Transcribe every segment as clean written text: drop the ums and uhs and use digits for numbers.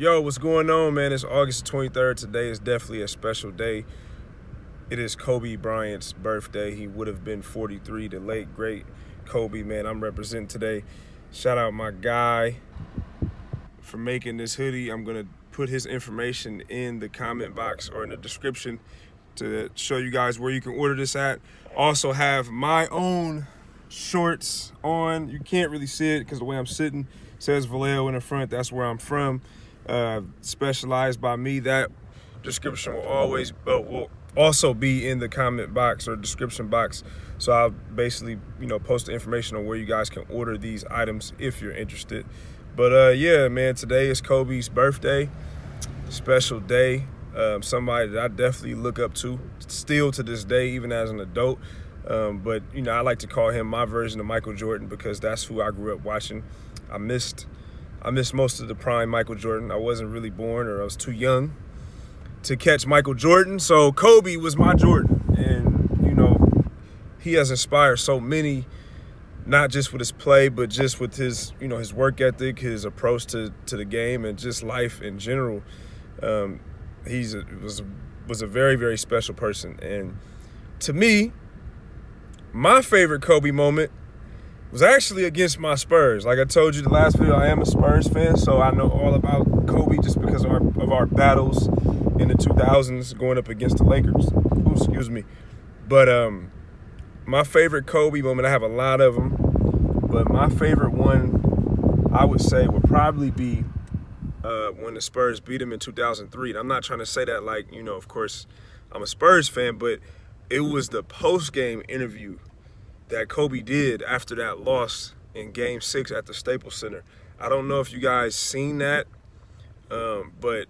Yo, what's going on, man? It's August 23rd. Today is definitely a special day. It is Kobe Bryant's birthday. He would have been 43, the late, great Kobe, man. I'm representing today. Shout out my guy for making this hoodie. I'm going to put his information in the comment box or in the description to show you guys where you can order this at. Also have my own shorts on. You can't really see it because the way I'm sitting says Vallejo in the front. That's where I'm from. Specialized by me. That description will also be in the comment box or description box. So I'll basically, post the information on where you guys can order these items if you're interested. But yeah, man, today is Kobe's birthday. Special day. Somebody that I definitely look up to still to this day, even as an adult. But I like to call him my version of Michael Jordan because that's who I grew up watching. I missed most of the prime Michael Jordan. I wasn't really born, or I was too young to catch Michael Jordan. So Kobe was my Jordan. And, he has inspired so many, not just with his play, but just with his, his work ethic, his approach to the game, and just life in general. Was a very, very special person. And to me, my favorite Kobe moment was actually against my Spurs. Like I told you the last video, I am a Spurs fan, so I know all about Kobe just because of our battles in the 2000s going up against the Lakers. Ooh, excuse me. But my favorite Kobe moment, I have a lot of them, but my favorite one, I would say, would probably be when the Spurs beat him in 2003. And I'm not trying to say that like, of course, I'm a Spurs fan, but it was the post-game interview that Kobe did after that loss in Game 6 at the Staples Center. I don't know if you guys seen that, but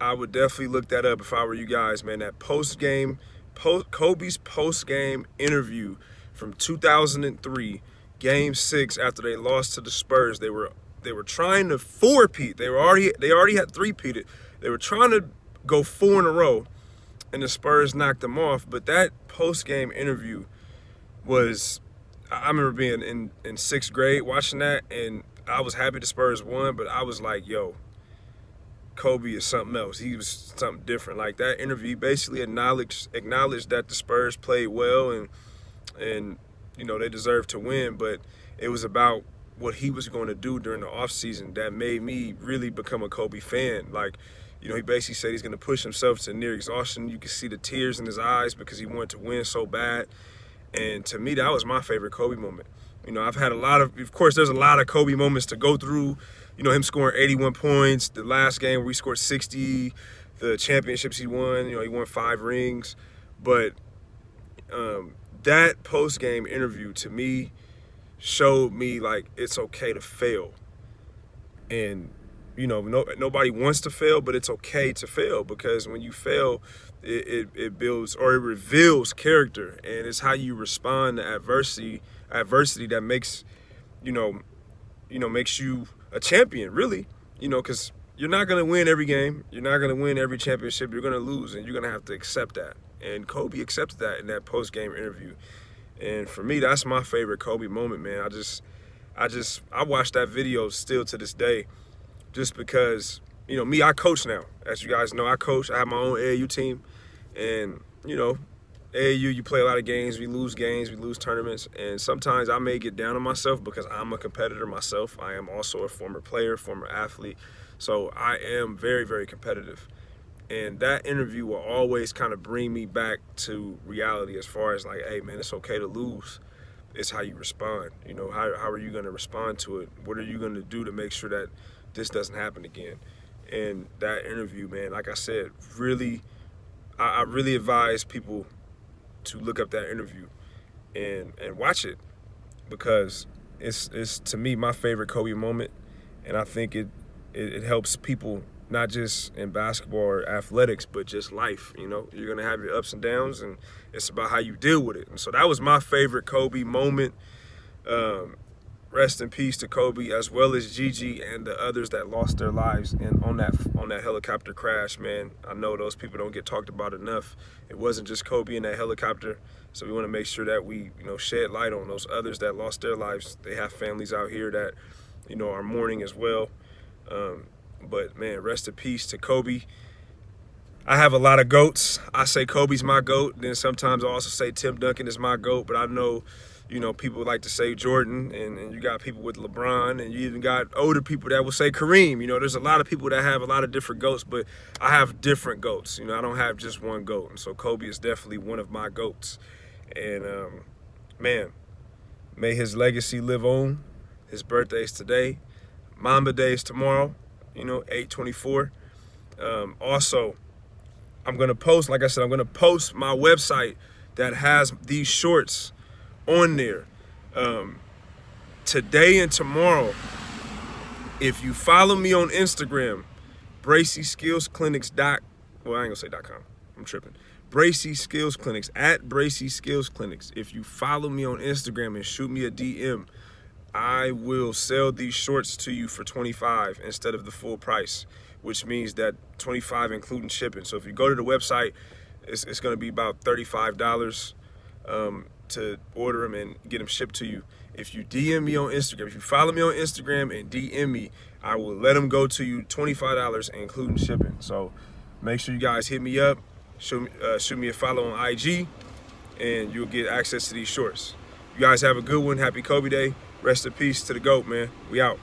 I would definitely look that up if I were you guys, man. That Kobe's post-game interview from 2003, Game 6, after they lost to the Spurs. They were trying to four-peat. They already had three-peated. They were trying to go 4 in a row, and the Spurs knocked them off. But that post-game interview I remember being in 6th grade watching that, and I was happy the Spurs won, but I was like, yo, Kobe is something else. He was something different. Like that interview, he basically acknowledged that the Spurs played well and they deserved to win, but it was about what he was going to do during the offseason that made me really become a Kobe fan. Like, he basically said he's going to push himself to near exhaustion. You could see the tears in his eyes because he wanted to win so bad. And to me, that was my favorite Kobe moment. I've had of course, there's a lot of Kobe moments to go through. Him scoring 81 points, the last game where he scored 60, the championships he won, he won 5 rings. But that post-game interview, to me, showed me, like, it's okay to fail. And, nobody wants to fail, but it's okay to fail because when you fail, it builds or it reveals character, and it's how you respond to adversity that makes makes you a champion, really. Because you're not going to win every game, you're not going to win every championship, you're going to lose, and you're going to have to accept that. And Kobe accepted that in that post-game interview. And for me, that's my favorite Kobe moment, man. I watch that video still to this day just because, me, I coach now. As you guys know, I coach. I have my own AAU team. And, AAU, you play a lot of games. We lose tournaments. And sometimes I may get down on myself because I'm a competitor myself. I am also a former player, former athlete. So I am very, very competitive. And that interview will always kind of bring me back to reality as far as like, hey, man, it's okay to lose. It's how you respond. How are you going to respond to it? What are you going to do to make sure that this doesn't happen again? And that interview, man, like I said, I really advise people to look up that interview and watch it because it's to me my favorite Kobe moment, and I think it helps people not just in basketball or athletics, but just life. You're gonna have your ups and downs, and it's about how you deal with it. And so that was my favorite Kobe moment. Rest in peace to Kobe, as well as Gigi and the others that lost their lives on that helicopter crash, man. I know those people don't get talked about enough. It wasn't just Kobe in that helicopter, so we want to make sure that we, shed light on those others that lost their lives. They have families out here that, are mourning as well. But man, rest in peace to Kobe. I have a lot of GOATs. I say Kobe's my GOAT. Then sometimes I also say Tim Duncan is my GOAT. But I know, people like to say Jordan, and you got people with LeBron, and you even got older people that will say Kareem. There's a lot of people that have a lot of different GOATs, but I have different GOATs. I don't have just one GOAT. And so Kobe is definitely one of my GOATs. And, man, may his legacy live on. His birthday is today. Mamba Day is tomorrow, 8/24. Also, I'm going to post, like I said, I'm going to post my website that has these shorts on there today and tomorrow. If you follow me on Instagram, Bracy Skills Clinics well, I ain't going to say .com. I'm tripping. Bracy Skills Clinics, at Bracy Skills Clinics. If you follow me on Instagram and shoot me a DM, I will sell these shorts to you for $25 instead of the full price, which means that $25 including shipping. So if you go to the website, it's going to be about $35 to order them and get them shipped to you. If you DM me on Instagram, if you follow me on Instagram and DM me, I will let them go to you $25 including shipping. So make sure you guys hit me up, shoot me a follow on IG, and you'll get access to these shorts. You guys have a good one. Happy Kobe Day. Rest in peace to the GOAT, man. We out.